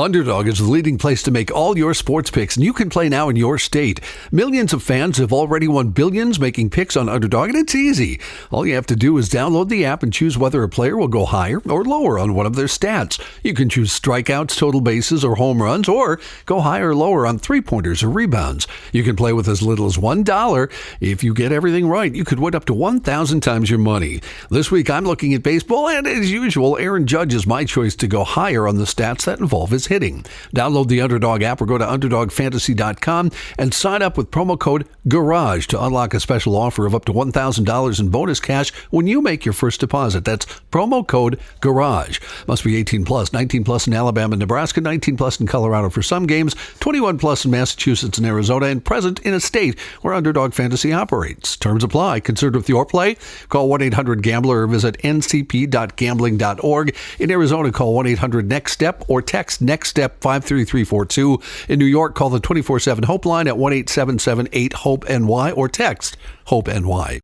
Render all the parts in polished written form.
Underdog is the leading place to make all your sports picks, and you can play now in your state. Millions of fans have already won billions making picks on Underdog, and it's easy. All you have to do is download the app and choose whether a player will go higher or lower on one of their stats. You can choose strikeouts, total bases, or home runs, or go higher or lower on three-pointers or rebounds. You can play with as little as $1. If you get everything right, you could win up to 1,000 times your money. This week, I'm looking at baseball, and as usual, Aaron Judge is my choice to go higher on the stats that involve his hitting. Download the Underdog app or go to UnderdogFantasy.com and sign up with promo code GARAGE to unlock a special offer of up to $1,000 in bonus cash when you make your first deposit. That's promo code GARAGE. Must be 18 plus, 19 plus in Alabama and Nebraska, 19 plus in Colorado for some games, 21 plus in Massachusetts and Arizona, and present in a state where Underdog Fantasy operates. Terms apply. Concerned with your play? Call 1-800-GAMBLER or visit ncp.gambling.org. In Arizona, call 1-800-NEXT-STEP or text NEXT STEP 53342. In New York, call the 24/7 Hope line at 1-877-8-HOPE-NY or text HOPE-NY.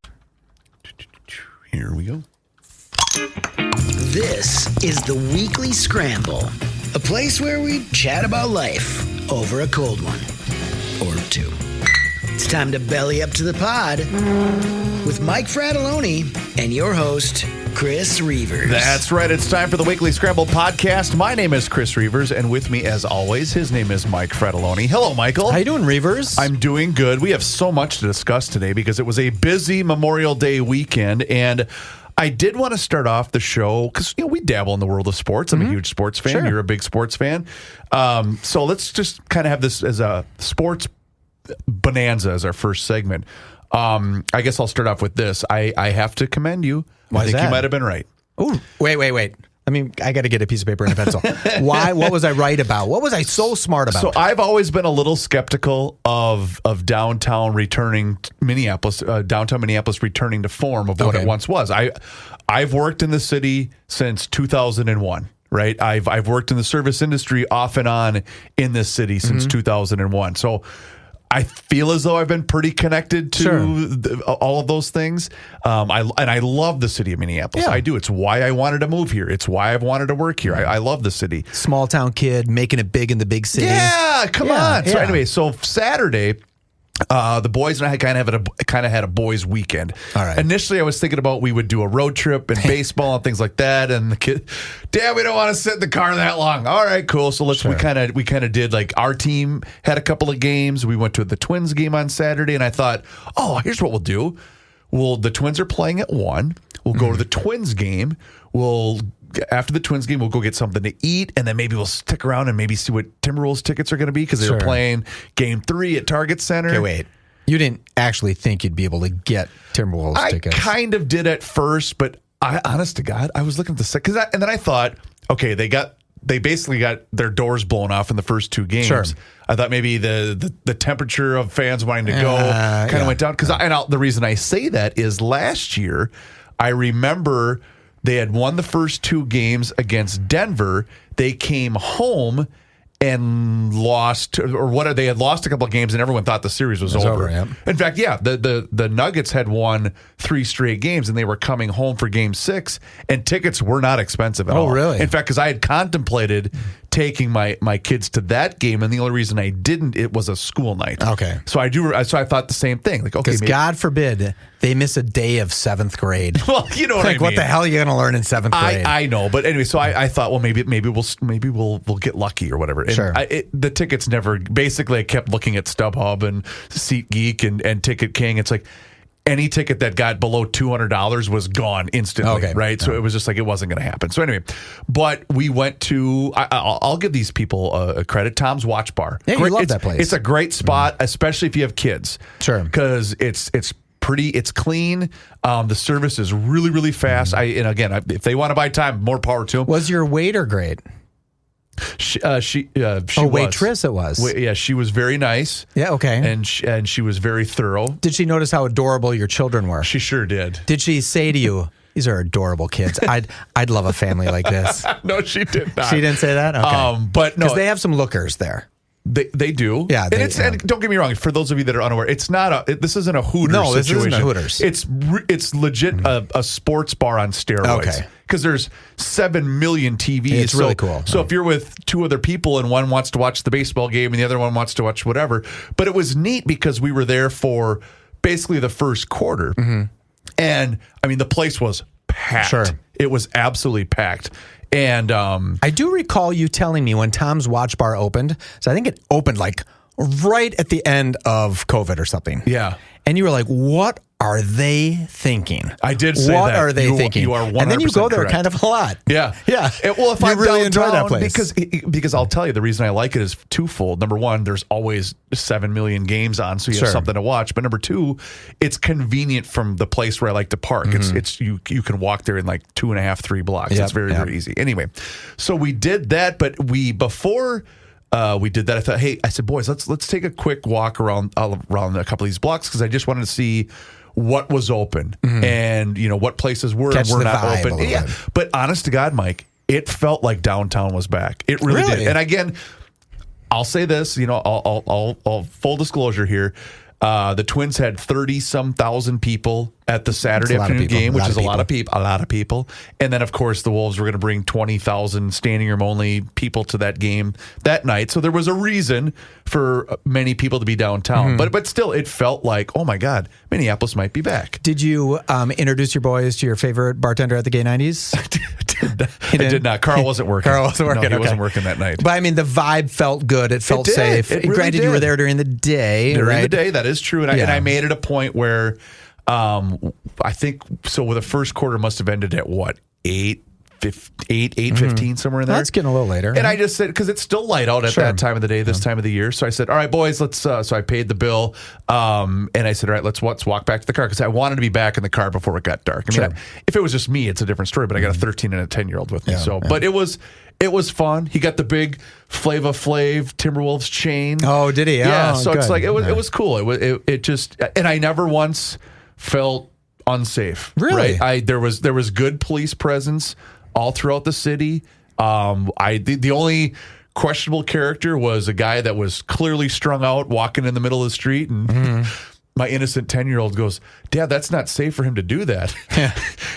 Here we go. This is the Weekly Scramble, a place where we chat about life over a cold one or two. It's time to belly up to the pod with Mike Fratelloni and your host, Chris Reavers. That's right. It's time for the Weekly Scramble podcast. My name is Chris Reavers, and with me, as always, his name is Mike Fratelloni. Hello, Michael. How you doing, Reavers? I'm doing good. We have so much to discuss today because it was a busy Memorial Day weekend, and I did want to start off the show because we dabble in the world of sports. I'm a huge sports fan. Sure. You're a big sports fan. So let's just kind of have this as a sports bonanza as our first segment. I guess I'll start off with this. I have to commend you. Why I think is that? you might have been right. Oh, wait. I got to get a piece of paper and a pencil. Why? What was I right about? What was I so smart about? So I've always been a little skeptical of downtown returning Minneapolis, downtown Minneapolis returning to form of what it once was. I've worked in the city since 2001. Right, I've worked in the service industry off and on in this city since 2001. So I feel as though I've been pretty connected to all of those things. I love the city of Minneapolis. Yeah. I do. It's why I wanted to move here. It's why I've wanted to work here. I love the city. Small town kid making it big in the big city. Yeah, come on. So Yeah. anyway, so Saturday, the boys and I kind of had a boys' weekend. All right. Initially, I was thinking about we would do a road trip and baseball and things like that. And the kid, Dad, we don't want to sit in the car that long. All right, cool. So we kind of did, like, our team had a couple of games. We went to the Twins game on Saturday, and I thought, here's what we'll do. The Twins are playing at 1. We'll go to the Twins game. After the Twins game, we'll go get something to eat, and then maybe we'll stick around and maybe see what Timberwolves tickets are going to be because they were playing Game 3 at Target Center. Okay, wait. You didn't actually think you'd be able to get Timberwolves tickets? I kind of did at first, but honest to God, I was looking at the and then I thought, okay, they basically got their doors blown off in the first 2 games. Sure. I thought maybe the temperature of fans wanting to go kind of went down because the reason I say that is last year I remember they had won the first 2 games against Denver. They came home and lost, they had lost a couple of games, and everyone thought the series was over. Yeah. In fact, the Nuggets had won 3 straight games, and they were coming home for Game 6, and tickets were not expensive at all. Oh, really? In fact, because I had contemplated taking my kids to that game, and the only reason I didn't, it was a school night. Okay. So I thought the same thing. Like, okay, Because God forbid they miss a day of 7th grade. well, you know what I mean. What the hell are you going to learn in 7th grade? I know, but anyway, so I thought, well, maybe we'll get lucky or whatever. And Sure. The tickets never. Basically, I kept looking at StubHub and SeatGeek and Ticket King. It's like any ticket that got below $200 was gone instantly. Okay. Right. So it was just like it wasn't going to happen. So anyway, but we went to. I'll give these people a credit. Tom's Watch Bar. Yeah, you love that place. It's a great spot, especially if you have kids. Sure. Because it's pretty, it's clean. The service is really, really fast. If they want to buy time, more power to them. Was your waiter great? She waitress it was. Yeah, she was very nice. Yeah, okay. And she was very thorough. Did she notice how adorable your children were? She sure did. Did she say to you, "These are adorable kids. I'd love a family like this"? No, she did not. She didn't say that? Okay. But no. Because they have some lookers there. They do. Yeah, and don't get me wrong. For those of you that are unaware, it's not this isn't a Hooters No, this situation. isn't a Hooters. It's legit a sports bar on steroids. Okay. Because there's 7 million TVs. It's really cool. So if you're with two other people and one wants to watch the baseball game and the other one wants to watch whatever. But it was neat because we were there for basically the first quarter. Mm-hmm. And, I mean, the place was packed. Sure. It was absolutely packed. And I do recall you telling me when Tom's Watch Bar opened, so I think it opened like right at the end of COVID or something. Yeah. And you were like, what are they thinking? I did say what that. What are they thinking? You are 100% And then you go there correct. kind of a lot. Yeah. Yeah. Well, if you I'm really enjoy that downtown, place. because I'll tell you, the reason I like it is twofold. Number one, there's always 7 million games on, so you have something to watch. But number two, it's convenient from the place where I like to park. It's you can walk there in like 2.5, 3 blocks. Yep, It's very, very easy. Anyway, so we did that, but before we did that, I thought, hey, I said, boys, let's take a quick walk around a couple of these blocks because I just wanted to see what was open and what places were Catch and were the not vibe open. a little bit. But honest to God, Mike, it felt like downtown was back. It really did. And again, I'll say this, I'll full disclosure here. The Twins had 30-some thousand people at the Saturday afternoon game, which is a lot of people. And then, of course, the Wolves were going to bring 20,000 standing room only people to that game that night. So there was a reason for many people to be downtown. But still, it felt like, oh my God, Minneapolis might be back. Did you introduce your boys to your favorite bartender at the Gay 90s? I did not. Carl wasn't working. No, he wasn't working that night. But I mean, the vibe felt good. It felt safe. It really Granted, you were there during the day. During the day, that is true. And I made it a point where I think so. Well, the first quarter must have ended at 8:15, somewhere in there. That's getting a little later. And I just said, because it's still light out at that time of the day, this time of the year. So I said, all right, boys, let's. So I paid the bill, and I said, all right, let's walk back to the car because I wanted to be back in the car before it got dark. I mean, if it was just me, it's a different story. But I got a 13 and a 10-year-old with me. But it was fun. He got the big Flava Flav Timberwolves chain. Oh, did he? Yeah. Oh, so good. it's like it was cool. It just, and I never once felt unsafe. Really? Right? There was good police presence all throughout the city. The only questionable character was a guy that was clearly strung out walking in the middle of the street, and my innocent 10-year-old goes, Dad, that's not safe for him to do that.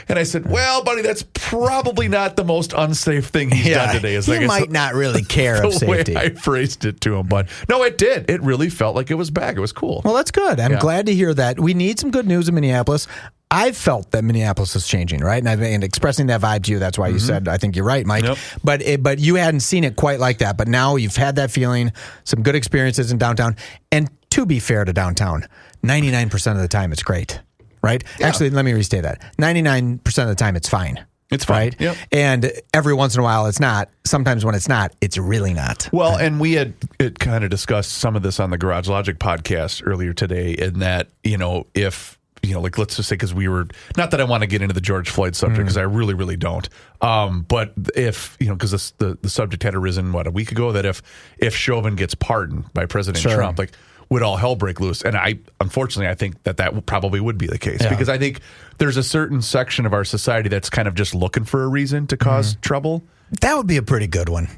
And I said, well, buddy, that's probably not the most unsafe thing he's done today. He might not really care of safety. The way I phrased it to him, but no, it did. It really felt like it was back. It was cool. Well, that's good. I'm glad to hear that. We need some good news in Minneapolis. I've felt that Minneapolis is changing, right? And I've been expressing that vibe to you. That's why you said, I think you're right, Mike. Yep. But you hadn't seen it quite like that. But now you've had that feeling, some good experiences in downtown. And to be fair to downtown, 99% of the time it's great, right? Yeah. Actually, let me restate that. 99% of the time it's fine. It's fine. Right? Yep. And every once in a while it's not. Sometimes when it's not, it's really not. Well, and we had kind of discussed some of this on the Garage Logic podcast earlier today, in that, if like let's just say, because we were, not that I want to get into the George Floyd subject because I really, really don't. But if, because the subject had arisen, a week ago, that if Chauvin gets pardoned by President Trump, like, would all hell break loose? And unfortunately, I think that probably would be the case because I think there's a certain section of our society that's kind of just looking for a reason to cause trouble. That would be a pretty good one.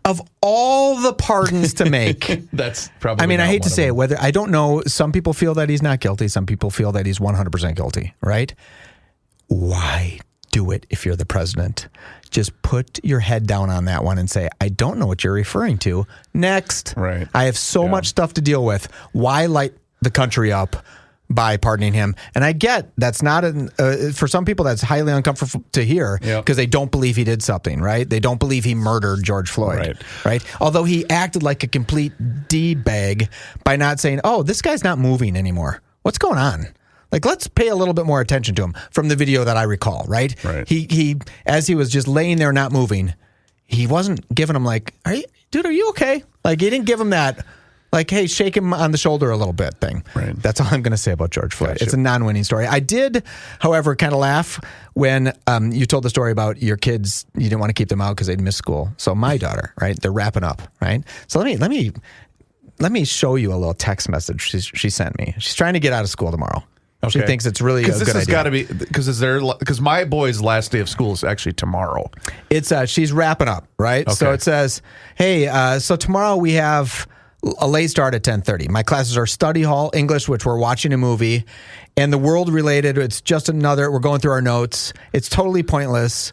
Of all the pardons to make, that's probably. I mean, I hate to say it. Whether I don't know, some people feel that he's not guilty. Some people feel that he's 100% guilty. Right? Why do it if you're the president? Just put your head down on that one and say, I don't know what you're referring to. Next. Right. I have so much stuff to deal with. Why light the country up by pardoning him? And I get that's not for some people that's highly uncomfortable to hear because they don't believe he did something, right? They don't believe he murdered George Floyd, right? Although he acted like a complete D-bag by not saying, oh, this guy's not moving anymore. What's going on? Like, let's pay a little bit more attention to him from the video that I recall, right? He as he was just laying there not moving, he wasn't giving him like, are you okay? Like, he didn't give him that, like, hey, shake him on the shoulder a little bit thing. Right. That's all I'm going to say about George Floyd. Gotcha. It's a non-winning story. I did, however, kind of laugh when you told the story about your kids. You didn't want to keep them out because they'd miss school. So my daughter, right, they're wrapping up, right? So let me show you a little text message she sent me. She's trying to get out of school tomorrow. Okay. She thinks it's really a good idea. Because this has got to be, because my boy's last day of school is actually tomorrow. It's she's wrapping up, right? Okay. So it says, hey, so tomorrow we have a late start at 10:30. My classes are study hall, English, which we're watching a movie, and the world related. It's just another. We're going through our notes. It's totally pointless.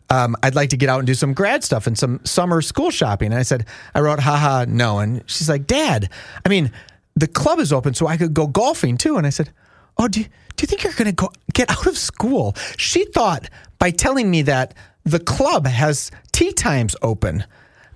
I'd like to get out and do some grad stuff and some summer school shopping. And I wrote, haha, no. And she's like, Dad, I mean, the club is open, so I could go golfing too. And I said, oh, do you think you're going to get out of school? She thought by telling me that the club has tea times open,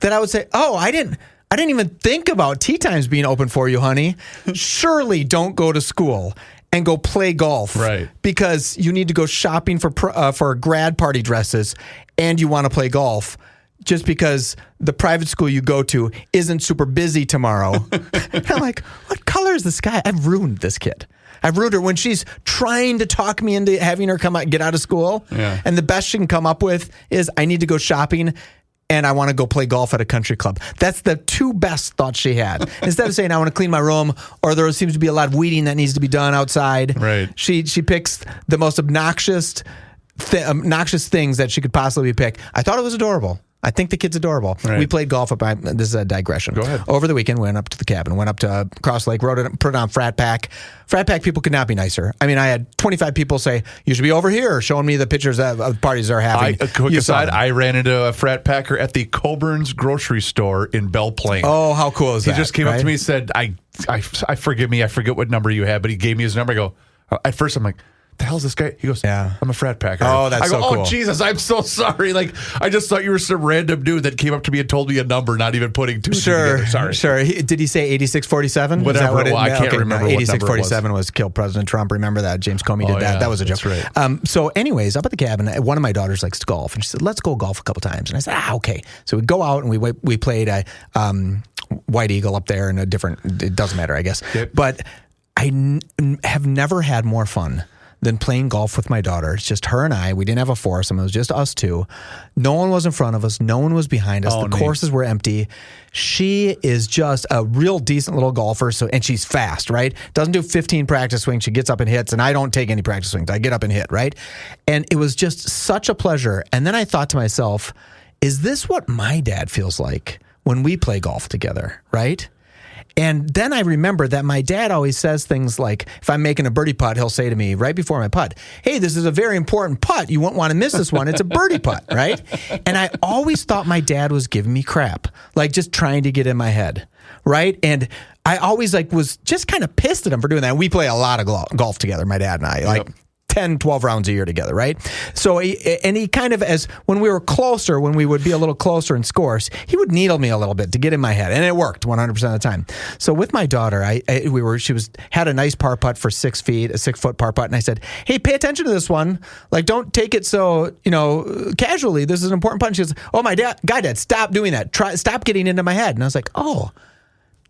that I would say, oh, I didn't even think about tea times being open for you, honey. Surely don't go to school and go play golf. Right. Because you need to go shopping for grad party dresses and you want to play golf just because the private school you go to isn't super busy tomorrow. And I'm like, what color is the sky? I've ruined this kid. I've ruined her when she's trying to talk me into having her get out of school. Yeah. And the best she can come up with is I need to go shopping and I want to go play golf at a country club. That's the two best thoughts she had. Instead of saying I want to clean my room or there seems to be a lot of weeding that needs to be done outside, right. She picks the most obnoxious things that she could possibly pick. I thought it was adorable. I think the kid's adorable. Right. We played golf this is a digression. Go ahead. Over the weekend, went up to the cabin, went up to Cross Lake, put it on Frat Pack. Frat Pack people could not be nicer. I mean, I had 25 people say, you should be over here, showing me the pictures of parties they're having. A quick aside, I ran into a Frat Packer at the Coburn's grocery store in Belle Plaine. Oh, how cool is that? He just came up to me and said, I forget what number you had, but he gave me his number. I go, at first I'm like, the hell's this guy? He goes, yeah, I'm a Frat Packer. Oh, that's so cool. Oh, Jesus, I'm so sorry. Like, I just thought you were some random dude that came up to me and told me a number, not even putting two together. Sorry. Sure. Did he say 8647? Whatever. I can't remember what 8647 was kill President Trump. Remember that? James Comey did that. Yeah, that was a joke. That's right. So anyways, up at the cabin, one of my daughters likes to golf. And she said, let's go golf a couple times. And I said, okay. So we go out and we played a White Eagle up there in a different, it doesn't matter, I guess. Yep. But I have never had more fun than playing golf with my daughter. It's just her and I. We didn't have a foursome. It was just us two. No one was in front of us. No one was behind us. The courses were empty. She is just a real decent little golfer. And she's fast, right? Doesn't do 15 practice swings. She gets up and hits, and I don't take any practice swings. I get up and hit, right? And it was just such a pleasure. And then I thought to myself, is this what my dad feels like when we play golf together, right? And then I remember that my dad always says things like, if I'm making a birdie putt, he'll say to me right before my putt, hey, this is a very important putt. You won't want to miss this one. It's a birdie putt, right? And I always thought my dad was giving me crap, like just trying to get in my head, right? And I always was just kind of pissed at him for doing that. We play a lot of golf together, my dad and I, 10, 12 rounds a year together, right? So, he kind of, when we would be a little closer in scores, he would needle me a little bit to get in my head, and it worked 100% of the time. So with my daughter, she had a nice par putt for 6 feet, a 6-foot par putt, and I said, hey, pay attention to this one. Like, don't take it so, casually. This is an important putt. And she goes, oh, Dad, stop doing that. Stop getting into my head. And I was like, oh,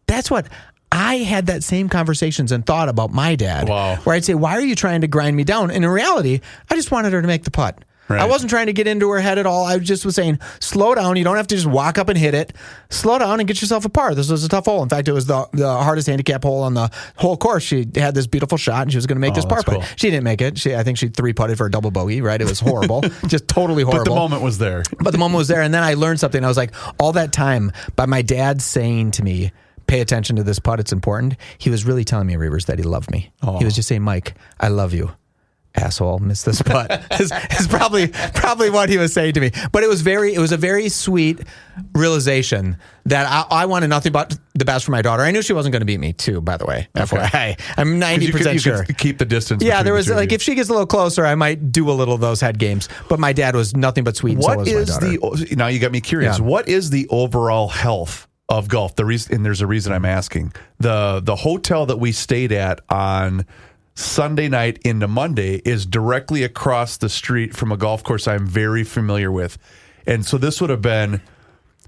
that's what... I had that same conversations and thought about my dad, where I'd say, why are you trying to grind me down? And in reality, I just wanted her to make the putt. Right. I wasn't trying to get into her head at all. I just was saying, slow down. You don't have to just walk up and hit it. Slow down and get yourself a par. This was a tough hole. In fact, it was the hardest handicap hole on the whole course. She had this beautiful shot, and she was going to make this par putt. Cool. She didn't make it. I think she 3-putted for a double bogey, right? It was horrible. Just totally horrible. But the moment was there. And then I learned something. I was like, all that time, by my dad saying to me, pay attention to this putt, it's important. He was really telling me, Reavers, that he loved me. Oh. He was just saying, Mike, I love you. Asshole, miss this putt. is probably what he was saying to me. But it was a very sweet realization that I wanted nothing but the best for my daughter. I knew she wasn't going to beat me too, by the way. FYI. I'm 90% sure. You could keep the distance. Yeah, there was if she gets a little closer, I might do a little of those head games. But my dad was nothing but sweet, and so was my daughter. Now you got me curious. Yeah. What is the overall health of golf? And there's a reason I'm asking. The hotel that we stayed at on Sunday night into Monday is directly across the street from a golf course I'm very familiar with. And so this would have been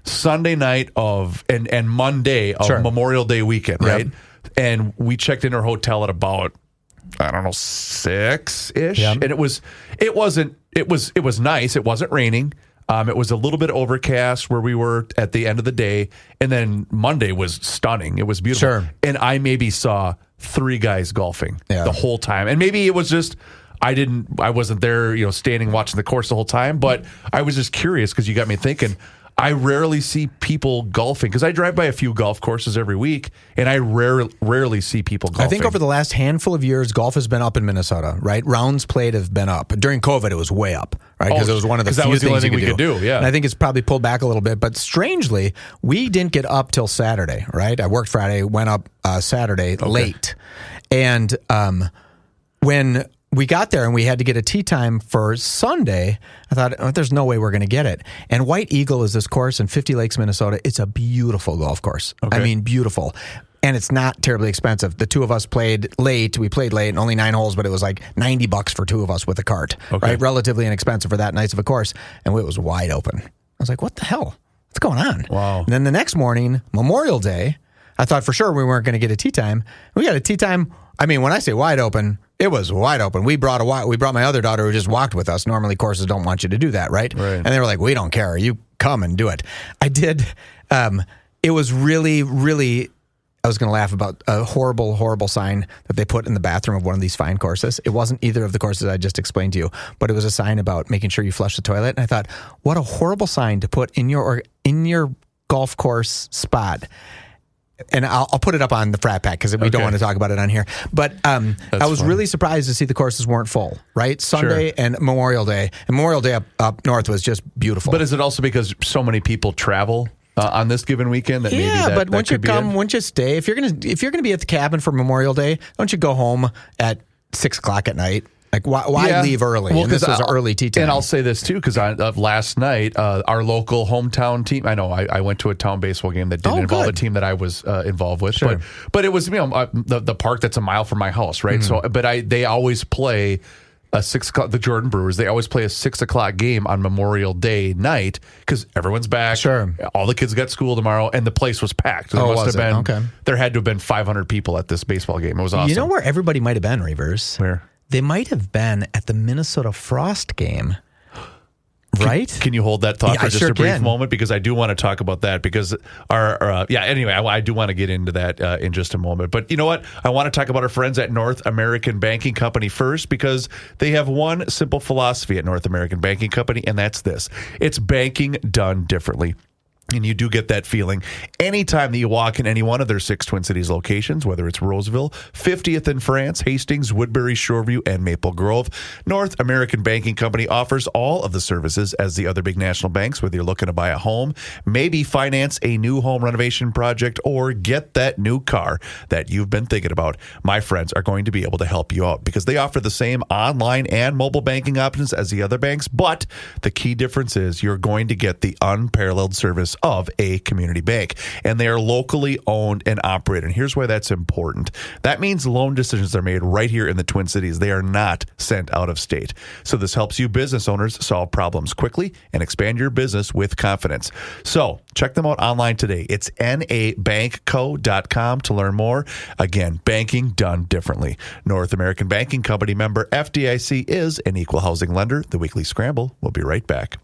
Sunday night and Monday of Memorial Day weekend, right? And we checked in our hotel at about, I don't know, 6-ish. Yep. And it was nice. It wasn't raining. It was a little bit overcast where we were at the end of the day. And then Monday was stunning. It was beautiful. Sure. And I maybe saw 3 guys golfing the whole time. And maybe it was just, I wasn't there, standing watching the course the whole time, but I was just curious because you got me thinking, I rarely see people golfing because I drive by a few golf courses every week, and I rarely see people golfing. I think over the last handful of years, golf has been up in Minnesota, right? Rounds played have been up. During COVID, it was way up, right? Because it was one of the few things we could do. Yeah. And I think it's probably pulled back a little bit. But strangely, we didn't get up till Saturday, right? I worked Friday, went up Saturday late. And when we got there and we had to get a tee time for Sunday, I thought, there's no way we're going to get it. And White Eagle is this course in 50 Lakes, Minnesota. It's a beautiful golf course. Okay. I mean, beautiful. And it's not terribly expensive. The two of us played late. We played late, and only 9 holes, but it was like $90 for two of us with a cart, right? Relatively inexpensive for that nice of a course. And it was wide open. I was like, what the hell? What's going on? Wow. And then the next morning, Memorial Day, I thought for sure we weren't going to get a tee time. We got a tee time. I mean, when I say wide open, it was wide open. We brought my other daughter who just walked with us. Normally, courses don't want you to do that, right? And they were like, we don't care. You come and do it. I did. It was really, really, I was going to laugh about a horrible, horrible sign that they put in the bathroom of one of these fine courses. It wasn't either of the courses I just explained to you, but it was a sign about making sure you flush the toilet. And I thought, what a horrible sign to put in your golf course spot. And I'll put it up on the Frat Pack because we don't want to talk about it on here. But I was really surprised to see the courses weren't full, right? Sunday and Memorial Day. And Memorial Day up north was just beautiful. But is it also because so many people travel on this given weekend? But once you come, once you stay, if you're gonna be at the cabin for Memorial Day, don't you go home at 6 o'clock at night? Like, why leave early? Well, this was an early tee time. And I'll say this, too, because last night, our local hometown team, I know I went to a town baseball game that didn't involve a team that I was involved with. Sure. But it was the park that's a mile from my house, right? Mm-hmm. So, but they always play a 6 o'clock, the Jordan Brewers, they always play a 6 o'clock game on Memorial Day night because everyone's back. Sure. All the kids got school tomorrow, and the place was packed. There There had to have been 500 people at this baseball game. It was awesome. You know where everybody might have been, Reavers? Where? They might have been at the Minnesota Frost game, right? Can you hold that thought for just a brief moment? Because I do want to talk about that because anyway, I do want to get into that in just a moment. But you know what? I want to talk about our friends at North American Banking Company first because they have one simple philosophy at North American Banking Company, and that's this. It's banking done differently. And you do get that feeling anytime that you walk in any one of their 6 Twin Cities locations, whether it's Roseville, 50th in France, Hastings, Woodbury, Shoreview, and Maple Grove. North American Banking Company offers all of the services as the other big national banks, whether you're looking to buy a home, maybe finance a new home renovation project, or get that new car that you've been thinking about. My friends are going to be able to help you out because they offer the same online and mobile banking options as the other banks, but the key difference is you're going to get the unparalleled service of a community bank, and they are locally owned and operated. And here's why that's important. That means loan decisions are made right here in the Twin Cities. They are not sent out of state. So this helps you business owners solve problems quickly and expand your business with confidence. So check them out online today. It's nabankco.com to learn more. Again, banking done differently. North American Banking Company, member FDIC, is an equal housing lender. The Weekly Scramble. We'll be right back.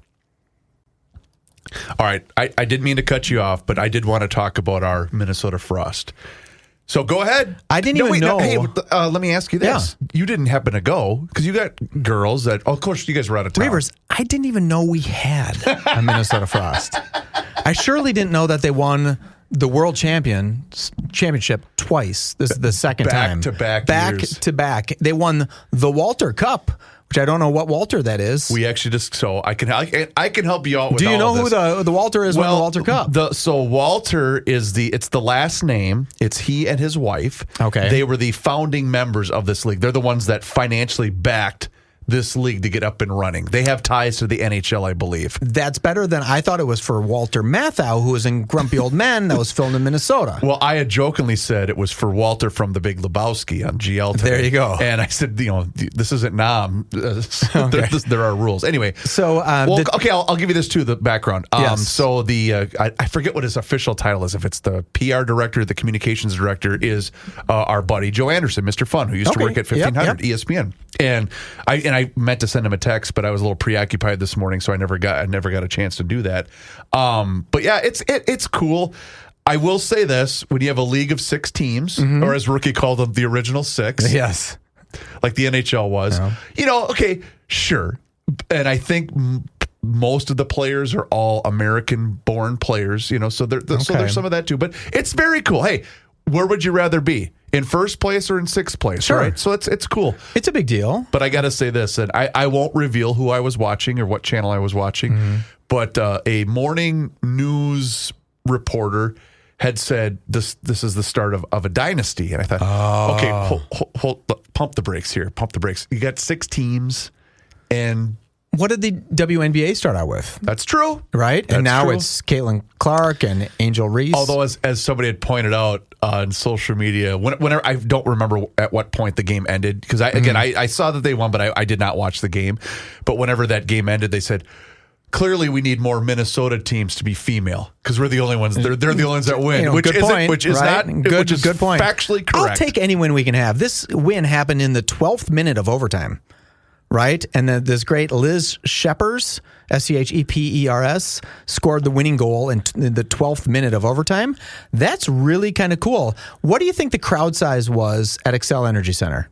All right, I didn't mean to cut you off, but I did want to talk about our Minnesota Frost. So go ahead. I didn't even know. Hey, let me ask you this. Yeah. You didn't happen to go because you got girls that, of course, you guys were out of town. Reavers, I didn't even know we had a Minnesota Frost. I surely didn't know that they won the World Championship twice. This is the second time. Back to back. They won the Walter Cup, which I don't know what Walter that is. We actually I can help you out with. Do you know who the Walter is? Well, the Walter Cup. So Walter is it's the last name. It's he and his wife. Okay, they were the founding members of this league. They're the ones that financially backed this league to get up and running. They have ties to the NHL, I believe. That's better than I thought it was for Walter Matthau, who was in Grumpy Old Men that was filmed in Minnesota. Well, I had jokingly said it was for Walter from The Big Lebowski on GL today. There you go. And I said, this isn't Nam. There are rules. Anyway. So, I'll give you this too, the background. Yes. So I forget what his official title is. If it's the PR director, the communications director is our buddy Joe Anderson, Mr. Fun, who used to work at 1500 ESPN. And I meant to send him a text, but I was a little preoccupied this morning, so I never got a chance to do that. But yeah, it's cool. I will say this: when you have a league of 6 teams, or as Rookie called them, the original 6, yes, like the NHL was, okay, sure. And I think most of the players are all American-born players, so there's some of that too. But it's very cool. Hey, where would you rather be? In first place or in sixth place, sure. Right? So it's cool. It's a big deal. But I got to say this, and I won't reveal who I was watching or what channel I was watching, but a morning news reporter had said this is the start of a dynasty. And I thought, okay, hold, pump the brakes here. Pump the brakes. You got 6 teams, and what did the WNBA start out with? That's true. Right? That's and now true. it's Caitlyn Clark and Angel Reese. Although, as somebody had pointed out on social media, whenever I don't remember at what point the game ended, because I saw that they won, but I did not watch the game. But whenever that game ended, they said, clearly we need more Minnesota teams to be female because we're the only ones. They're the only ones that win, which is right? Good point. Factually correct. I'll take any win we can have. This win happened in the 12th minute of overtime. Right? And then this great Liz Shepers, Schepers, scored the winning goal in the 12th minute of overtime. That's really kind of cool. What do you think the crowd size was at Xcel Energy Center?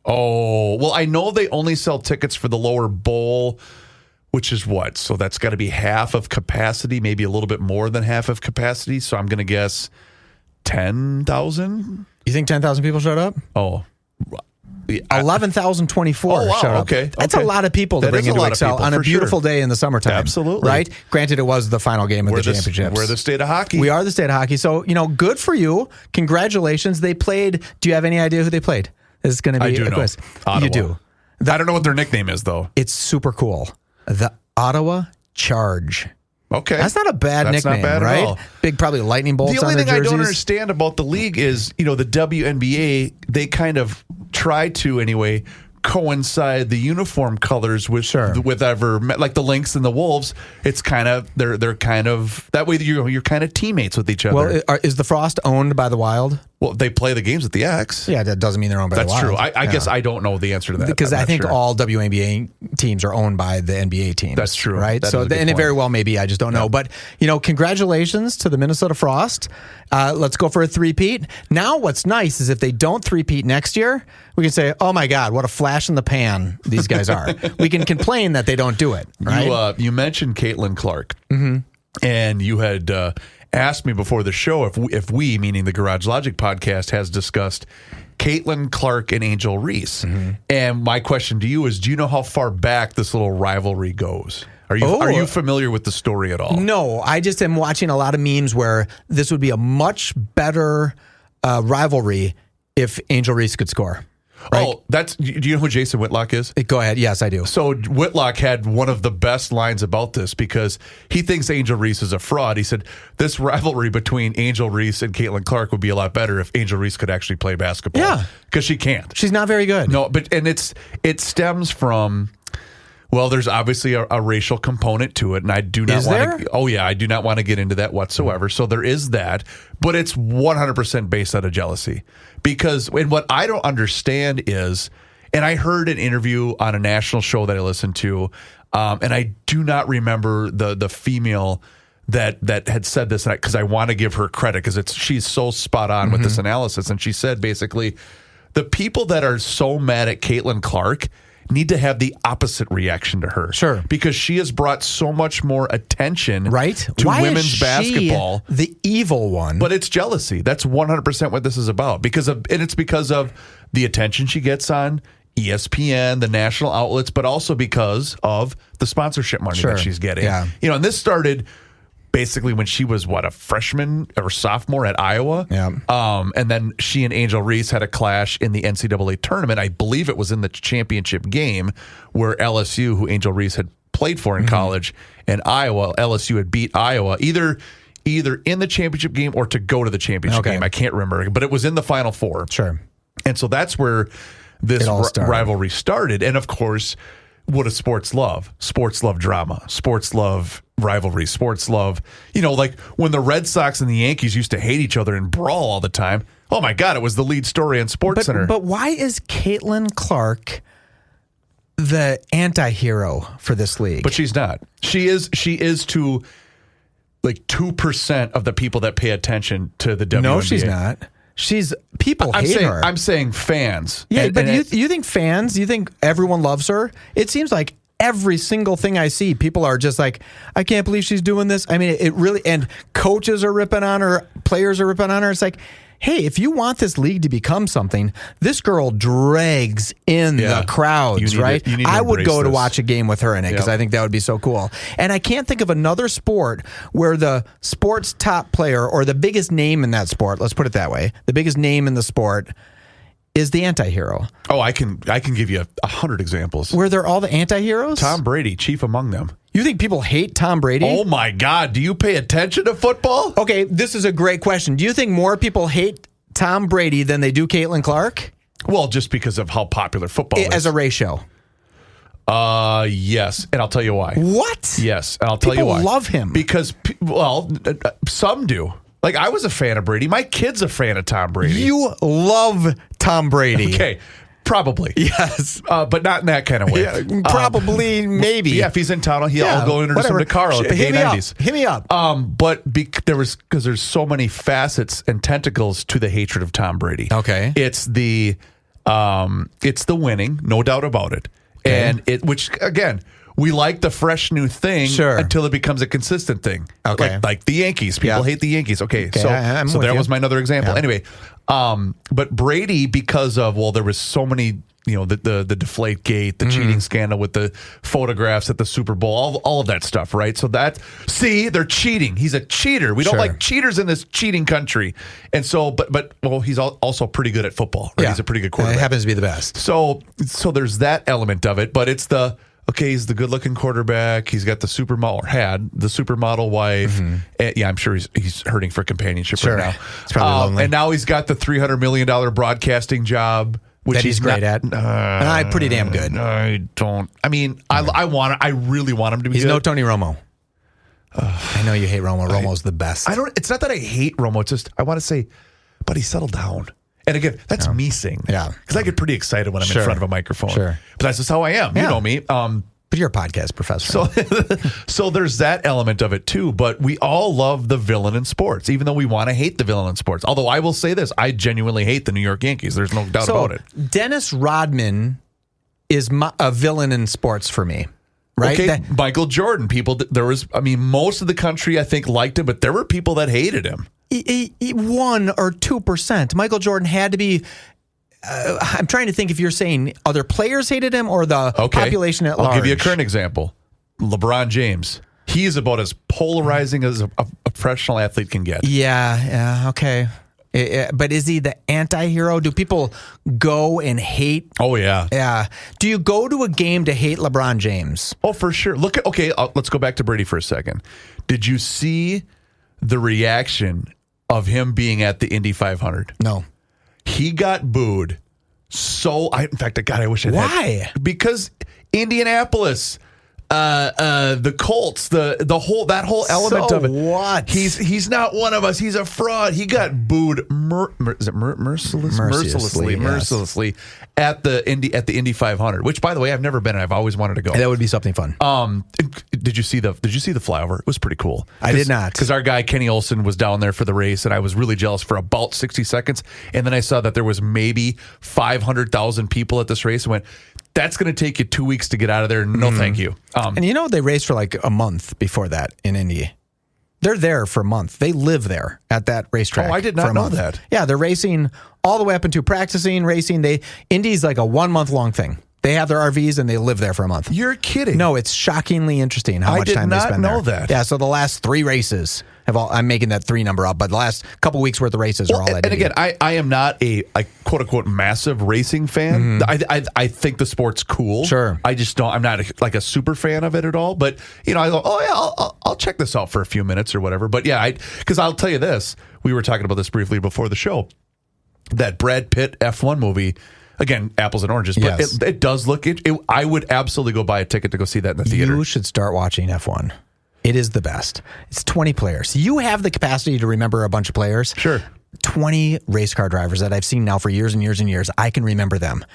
Oh, well, I know they only sell tickets for the lower bowl, which is what? So that's got to be half of capacity, maybe a little bit more than half of capacity. So I'm going to guess 10,000. You think 10,000 people showed up? Oh, 11,024 showed up. Okay. That's a lot of people to bring into Xcel on a beautiful day in the summertime. Absolutely. Right? Granted, it was the final game of the championships. We're the state of hockey. We are the state of hockey. So, good for you. Congratulations. They played. Do you have any idea who they played? This is going to be a quiz. Ottawa. You do. I don't know what their nickname is, though. It's super cool. The Ottawa Charge. Okay. That's not a bad nickname, not bad right? at all. Big, probably lightning bolts the on only their thing jerseys. I don't understand about the league is, the WNBA, they kind of try to, anyway, coincide the uniform colors with whatever, like the Lynx and the Wolves. It's kind of, they're kind of, that way you're kind of teammates with each other. Well, is the Frost owned by the Wild? Well, they play the games at the X. Yeah, that doesn't mean they're owned by the Wild. That's true. I guess I don't know the answer to that. Because I think all WNBA teams are owned by the NBA teams. That's true. Right? That so, and it very well may be. I just don't know. But, congratulations to the Minnesota Frost. Let's go for a three-peat. Now, what's nice is if they don't three-peat next year, we can say, oh my God, what a flash in the pan these guys are. We can complain that they don't do it. Right? You mentioned Caitlyn Clark. Mm-hmm. And you had asked me before the show if we, meaning the Garage Logic podcast, has discussed Caitlyn Clark and Angel Reese. Mm-hmm. And my question to you is, do you know how far back this little rivalry goes? Are you familiar with the story at all? No, I just am watching a lot of memes where this would be a much better rivalry if Angel Reese could score. Right? Oh, do you know who Jason Whitlock is? Go ahead. Yes, I do. So Whitlock had one of the best lines about this because he thinks Angel Reese is a fraud. He said this rivalry between Angel Reese and Caitlyn Clark would be a lot better if Angel Reese could actually play basketball. Yeah. Because she can't. She's not very good. No, and it stems from, well, there's obviously a racial component to it, and I do not want to. Oh yeah, I do not want to get into that whatsoever. So there is that, but it's 100% based out of jealousy. Because what I don't understand is, and I heard an interview on a national show that I listened to, and I do not remember the female that had said this, because I want to give her credit because she's so spot on with this analysis, and she said basically the people that are so mad at Caitlyn Clark need to have the opposite reaction to her. Sure. Because she has brought so much more attention to Why women's is basketball. She the evil one. But it's jealousy. That's 100% what this is about. It's because of the attention she gets on ESPN, the national outlets, but also because of the sponsorship money that she's getting. Yeah. And this started basically when she was, a freshman or sophomore at Iowa? Yeah. And then she and Angel Reese had a clash in the NCAA tournament. I believe it was in the championship game where LSU, who Angel Reese had played for in college, and LSU had beat Iowa either in the championship game or to go to the championship game. I can't remember, but it was in the Final Four. Sure. And so that's where this rivalry started. And of course, what does sports love? Sports love drama. Sports love rivalry. Sports love, like when the Red Sox and the Yankees used to hate each other and brawl all the time. Oh my God, it was the lead story on SportsCenter. But why is Caitlyn Clark the anti-hero for this league? But she's not. She is to like 2% of the people that pay attention to the WNBA. No, she's not. People hate her. I'm saying fans. Yeah, but you think fans? You think everyone loves her? It seems like every single thing I see, people are just like, I can't believe she's doing this. I mean, it really, and coaches are ripping on her, players are ripping on her. It's like, hey, if you want this league to become something, this girl drags in the crowds, right? I would go to watch a game with her in it because I think that would be so cool. And I can't think of another sport where the sport's top player or the biggest name in that sport, let's put it that way, the biggest name in the sport is the anti-hero. Oh, I can give you 100 examples. Where they're all the anti-heroes? Tom Brady, chief among them. You think people hate Tom Brady? Oh, my God. Do you pay attention to football? Okay, this is a great question. Do you think more people hate Tom Brady than they do Caitlyn Clark? Well, just because of how popular football is. As a ratio. Yes, and I'll tell you why. What? Yes, and I'll tell you why. People love him. Because, some do. Like, I was a fan of Brady. My kid's a fan of Tom Brady. You love Tom Brady. Okay. Probably. Yes. But not in that kind of way. Yeah, probably, maybe. Yeah, if he's in town, I'll go introduce him to Carl at the gay 90s. Hit me up. But because there's so many facets and tentacles to the hatred of Tom Brady. Okay. It's the winning, no doubt about it. Okay. And which again, we like the fresh new thing until it becomes a consistent thing. Okay. Like the Yankees. People hate the Yankees. Okay. So that was my other example. Yeah. Anyway, but Brady, because of, there was so many, the deflate gate, the cheating scandal with the photographs at the Super Bowl, all of that stuff, right? So they're cheating. He's a cheater. We don't like cheaters in this cheating country. And so, but he's also pretty good at football, right? Yeah. He's a pretty good quarterback. He happens to be the best. So there's that element of it, but it's he's the good-looking quarterback. He's got the supermodel, had the supermodel wife. And, I'm sure he's hurting for companionship right now. It's probably lonely. And now he's got the $300 million broadcasting job, which he's great at. Pretty damn good. I don't. I mean, I really want him to be. He's good. no Tony Romo. I know you hate Romo. Romo's the best. It's not that I hate Romo. It's just I want to say, buddy, settle down. And again, that's me saying. Yeah. Because I get pretty excited when I'm in front of a microphone. Sure. But that's just how I am. Yeah. You know me. But you're a podcast professor. So there's that element of it too. But we all love the villain in sports, even though we want to hate the villain in sports. Although I will say this, I genuinely hate the New York Yankees. There's no doubt about it. Dennis Rodman is a villain in sports for me. Right? Okay, Michael Jordan. Most of the country, I think, liked him, but there were people that hated him. 1 or 2%. Michael Jordan had to be. I'm trying to think if you're saying other players hated him or the population at large. I'll give you a current example. LeBron James. He's about as polarizing as a professional athlete can get. Yeah, okay. But is he the anti-hero? Do people go and hate? Oh, yeah. Yeah. Do you go to a game to hate LeBron James? Oh, for sure. Let's go back to Brady for a second. Did you see the reaction of him being at the Indy 500? No. He got booed. I wish I had. Why? Because Indianapolis, the Colts, the whole element of it. What? He's not one of us. He's a fraud. He got booed mercilessly at the Indy 500. Which, by the way, I've never been. I've always wanted to go. That would be something fun. Did you see the flyover? It was pretty cool. I did not, because our guy Kenny Olson was down there for the race, and I was really jealous for about 60 seconds. And then I saw that there was maybe 500,000 people at this race, and went, that's going to take you 2 weeks to get out of there. No, thank you. And they raced for like a month before that in Indy. They're there for a month. They live there at that racetrack. Oh, I did not know that. Yeah, they're racing all the way up into practicing, racing. Indy's like a 1 month long thing. They have their RVs and they live there for a month. You're kidding. No, it's shockingly interesting how much time they spend there. I did not know that. Yeah, so the last 3 races I'm making that 3 number up, but the last couple weeks worth of races are all that. And again, I am not a quote unquote massive racing fan. I think the sport's cool. Sure. I just don't. I'm not a super fan of it at all. But I go, I'll check this out for a few minutes or whatever. But yeah, because I'll tell you this. We were talking about this briefly before the show. That Brad Pitt F1 movie. Again, apples and oranges, but yes. It does look. I would absolutely go buy a ticket to go see that in the theater. You should start watching F1. It is the best. It's 20 players. You have the capacity to remember a bunch of players. Sure. 20 race car drivers that I've seen now for years and years and years. I can remember them.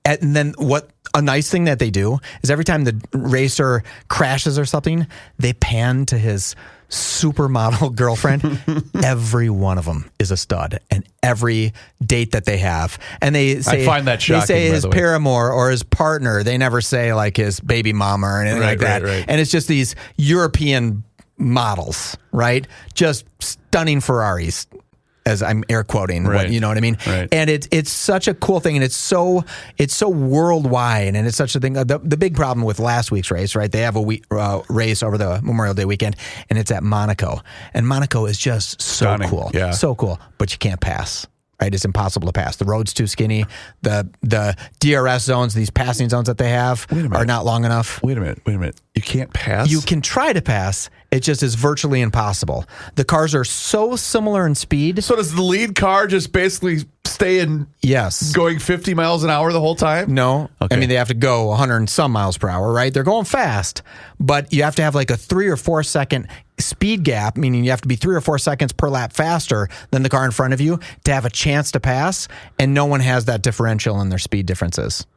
And then what a nice thing that they do is every time the racer crashes or something, they pan to his supermodel girlfriend. Every one of them is a stud, and every date that they have, and they say, I find that shocking, they say by his the way. paramour or his partner. They never say like his baby mama or anything like that. Right. And it's just these European models, right? Just stunning Ferraris, as I'm air quoting, Right. you know what I mean? Right. And it's such a cool thing, and it's so worldwide, and it's such a thing. The big problem with last week's race, right? They have a race over the Memorial Day weekend, and it's at Monaco, and Monaco is just so Stunning. cool, Yeah. so cool, but you can't pass. Right, it's impossible to pass. The road's too skinny. The DRS zones, these passing zones that they have, are not long enough. Wait a minute. You can't pass? You can try to pass. It just is virtually impossible. The cars are so similar in speed. So does the lead car just basically stay in Yes. going 50 miles an hour the whole time? No. Okay. I mean, they have to go 100 and some miles per hour, right? They're going fast, but you have to have like a 3 or 4 second speed gap, meaning you have to be 3 or 4 seconds per lap faster than the car in front of you to have a chance to pass, and no one has that differential in their speed differences.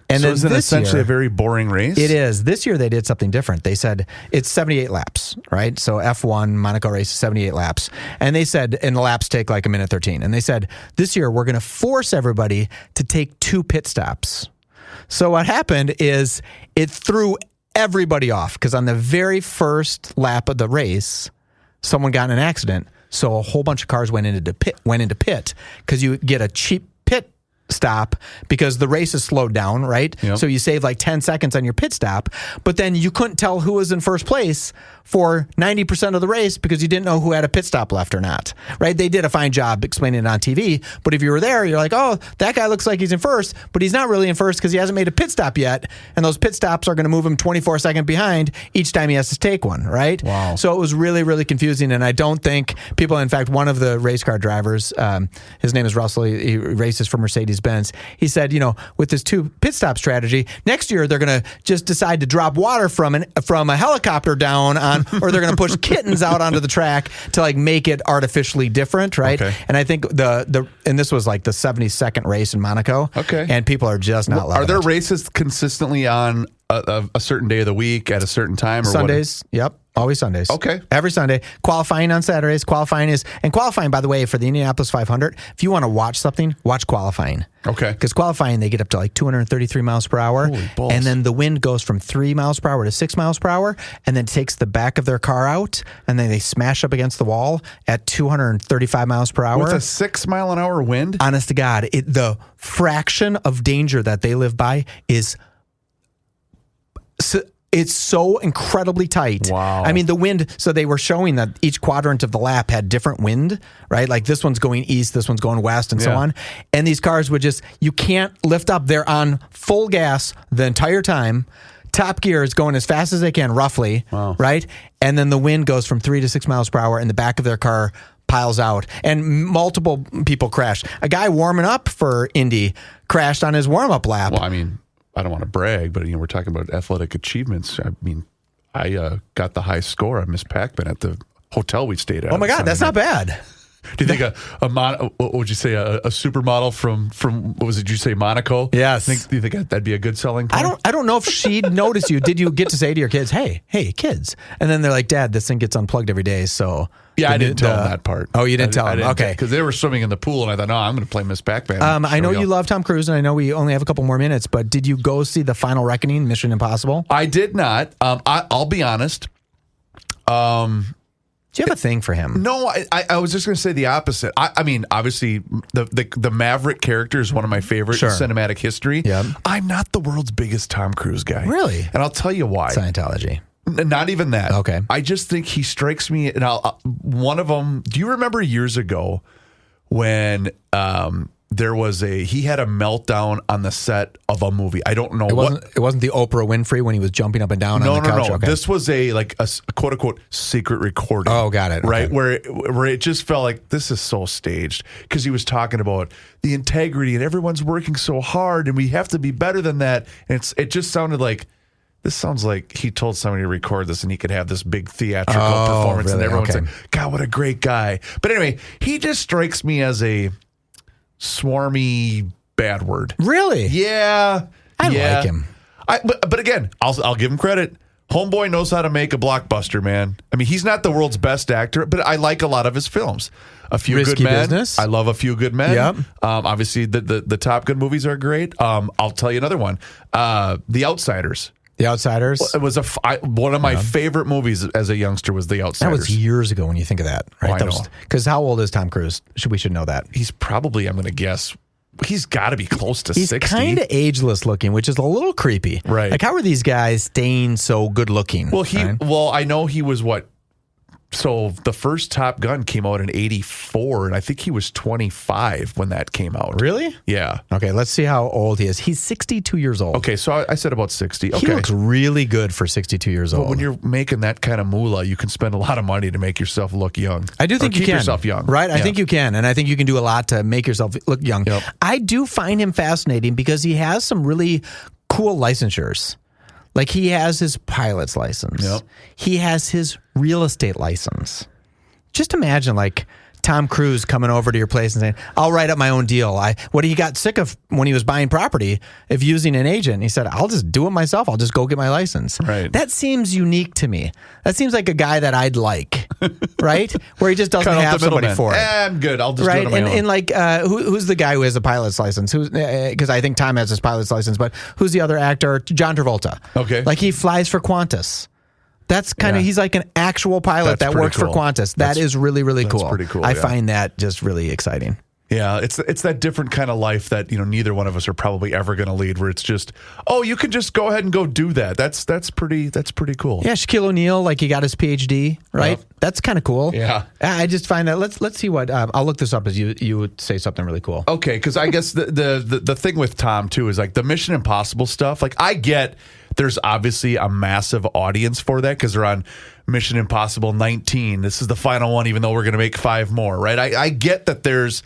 And So then isn't it this essentially year, a very boring race? it is. This year they did something different. They said it's 78 laps, right? So F1 Monaco race is 78 laps. And they said, and the laps take like a minute 13. And they said, this year we're going to force everybody to take 2 pit stops. So what happened is it threw everybody off, because on the very first lap of the race, someone got in an accident. So a whole bunch of cars went into pit because you get a cheap pit stop because the race is slowed down, right? Yep. So you save like 10 seconds on your pit stop, but then you couldn't tell who was in first place for 90% of the race because you didn't know who had a pit stop left or not, right? They did a fine job explaining it on TV, but if you were there, you're like, oh, that guy looks like he's in first, but he's not really in first because he hasn't made a pit stop yet, and those pit stops are going to move him 24 seconds behind each time he has to take one, right? Wow. So it was really, really confusing, and I don't think people, in fact, one of the race car drivers, his name is Russell, he races for Mercedes-Benz, he said, with this 2 pit stop strategy, next year they're going to just decide to drop water from a helicopter down on, or they're going to push kittens out onto the track to like make it artificially different, right? Okay. And I think and this was like the 72nd race in Monaco. Okay. And people are just not loving Are there it. races consistently on a certain day of the week at a certain time? Or Sundays? Yep. Always Sundays. Okay. Every Sunday. Qualifying on Saturdays. Qualifying, by the way, for the Indianapolis 500, if you want to watch something, watch qualifying. Okay. Because qualifying, they get up to like 233 miles per hour. Holy balls. And then the wind goes from 3 miles per hour to 6 miles per hour, and then takes the back of their car out, and then they smash up against the wall at 235 miles per hour. With a 6 mile an hour wind? Honest to God, the fraction of danger that they live by is... It's so incredibly tight. Wow. I mean, the wind, so they were showing that each quadrant of the lap had different wind, right? Like this one's going east, this one's going west, and so Yeah. on. And these cars would you can't lift up. They're on full gas the entire time. Top gear is going as fast as they can, roughly, Wow. right? And then the wind goes from 3 to 6 miles per hour, and the back of their car piles out. And multiple people crashed. A guy warming up for Indy crashed on his warm-up lap. Well, I mean, I don't want to brag, but we're talking about athletic achievements. I mean, I got the high score on Miss Pac-Man at the hotel we stayed at. Oh my God, that's not bad. Do you think what would you say, a supermodel from what was it? Did you say Monaco? Yes. Do you think that'd be a good selling point? I don't know if she'd notice you. Did you get to say to your kids, hey, kids? And then they're like, Dad, this thing gets unplugged every day, so... Yeah, I didn't tell them that part. Oh, you didn't tell them? Okay. Because they were swimming in the pool, and I thought, no, I'm going to play Miss Pac-Man. I know you love Tom Cruise, and I know we only have a couple more minutes, but did you go see The Final Reckoning, Mission Impossible? I did not. I'll be honest. Do you have a thing for him? No, I was just going to say the opposite. I mean, obviously, the Maverick character is one of my favorite in cinematic history. Yep. I'm not the world's biggest Tom Cruise guy. Really? And I'll tell you why. Scientology. Not even that. Okay. I just think he strikes me. And one of them. Do you remember years ago when he had a meltdown on the set of a movie? I don't know It wasn't the Oprah Winfrey when he was jumping up and down on the couch? No. Okay. This was a quote unquote secret recording. Oh, got it. Right. Okay. Where it just felt like this is so staged, because he was talking about the integrity and everyone's working so hard and we have to be better than that. And it just sounded like, this sounds like he told somebody to record this and he could have this big theatrical performance, really? and everyone's Okay. like, God, what a great guy. But anyway, he just strikes me as a swarmy bad word. Really? Yeah. I like him. But again, I'll give him credit. Homeboy knows how to make a blockbuster, man. I mean, he's not the world's best actor, but I like a lot of his films. A Few Risky Good Men. Business. I love A Few Good Men. Yep. Obviously, the Top Gun movies are great. I'll tell you another one. The Outsiders. The Outsiders. It was one of my favorite movies as a youngster was The Outsiders. That was years ago when you think of that, right? I know. Because how old is Tom Cruise? We should know that. He's probably, I'm going to guess, he's got to be close to 60. He's kind of ageless looking, which is a little creepy. Right. Like, how are these guys staying so good looking? Well, I know he was what? So the first Top Gun came out in 84, and I think he was 25 when that came out. Really? Yeah. Okay, let's see how old he is. He's 62 years old. Okay, so I said about 60. Okay. He looks really good for 62 years old. But when you're making that kind of moolah, you can spend a lot of money to make yourself look young. I do think you keep can. yourself young. Right? I think you can. And I think you can do a lot to make yourself look young. Yep. I do find him fascinating because he has some really cool licensures. Like, he has his pilot's license. Yep. He has his real estate license. Just imagine, like, Tom Cruise coming over to your place and saying, I'll write up my own deal. What he got sick of when he was buying property of using an agent. He said, I'll just do it myself. I'll just go get my license. Right. That seems unique to me. That seems like a guy that I'd like, right? Where he just doesn't have somebody for it. I'm good. I'll just do it on my own. And like, who's the guy who has a pilot's license? Because I think Tom has his pilot's license, but who's the other actor? John Travolta. Okay. Like, he flies for Qantas. That's kind of, he's like an actual pilot that works for Qantas. That is really, really cool. That's pretty cool. I find that just really exciting. Yeah, it's that different kind of life that, neither one of us are probably ever going to lead, where it's just, you can just go ahead and go do that. That's pretty cool. Yeah, Shaquille O'Neal, like, he got his PhD, right? Yep. That's kind of cool. Yeah. I just find that, let's see what, I'll look this up as you would say something really cool. Okay, because I guess the thing with Tom, too, is like the Mission Impossible stuff. Like, I get there's obviously a massive audience for that because they're on Mission Impossible 19. This is the final one, even though we're going to make 5 more, right? I get that there's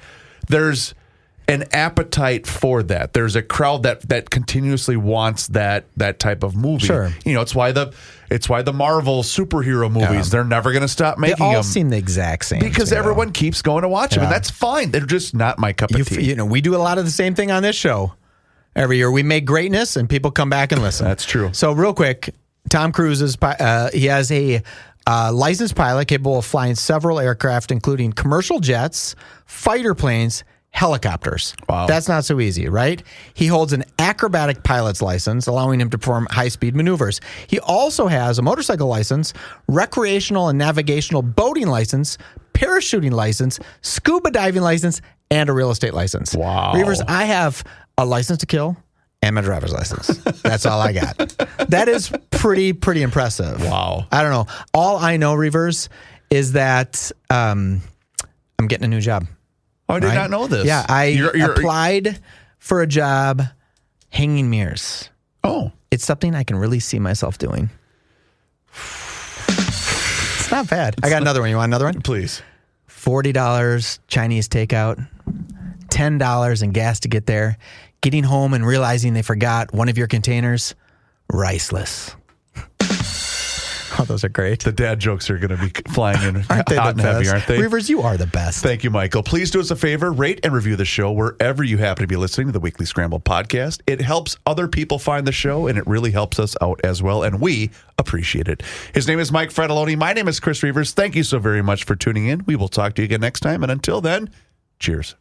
an appetite for that. There's a crowd that continuously wants that type of movie. Sure. It's why the Marvel superhero movies, they're never going to stop making them. They all seem the exact same. Because everyone keeps going to watch them, and that's fine. They're just not my cup of tea. We do a lot of the same thing on this show. Every year we make greatness and people come back and listen. That's true. So real quick, Tom Cruise he has a licensed pilot capable of flying several aircraft, including commercial jets, fighter planes, helicopters. Wow. That's not so easy, right? He holds an acrobatic pilot's license, allowing him to perform high-speed maneuvers. He also has a motorcycle license, recreational and navigational boating license, parachuting license, scuba diving license, and a real estate license. Wow. Reavers, I have a license to kill and my driver's license. That's all I got. That is pretty impressive. Wow. I don't know. All I know, Reavers, is that I'm getting a new job. Oh, I did not know this. Yeah, I applied for a job hanging mirrors. Oh. It's something I can really see myself doing. It's not bad. I got another one. You want another one? Please. $40 Chinese takeout, $10 in gas to get there, getting home and realizing they forgot one of your containers, riceless. Oh, those are great. The dad jokes are going to be flying in Aren't they hot the and heavy, best? aren't they? Reavers, you are the best. Thank you, Michael. Please do us a favor, rate and review the show wherever you happen to be listening to the Weekly Scramble podcast. It helps other people find the show, and it really helps us out as well, and we appreciate it. His name is Mike Fratelloni. My name is Chris Reavers. Thank you so very much for tuning in. We will talk to you again next time, and until then, cheers.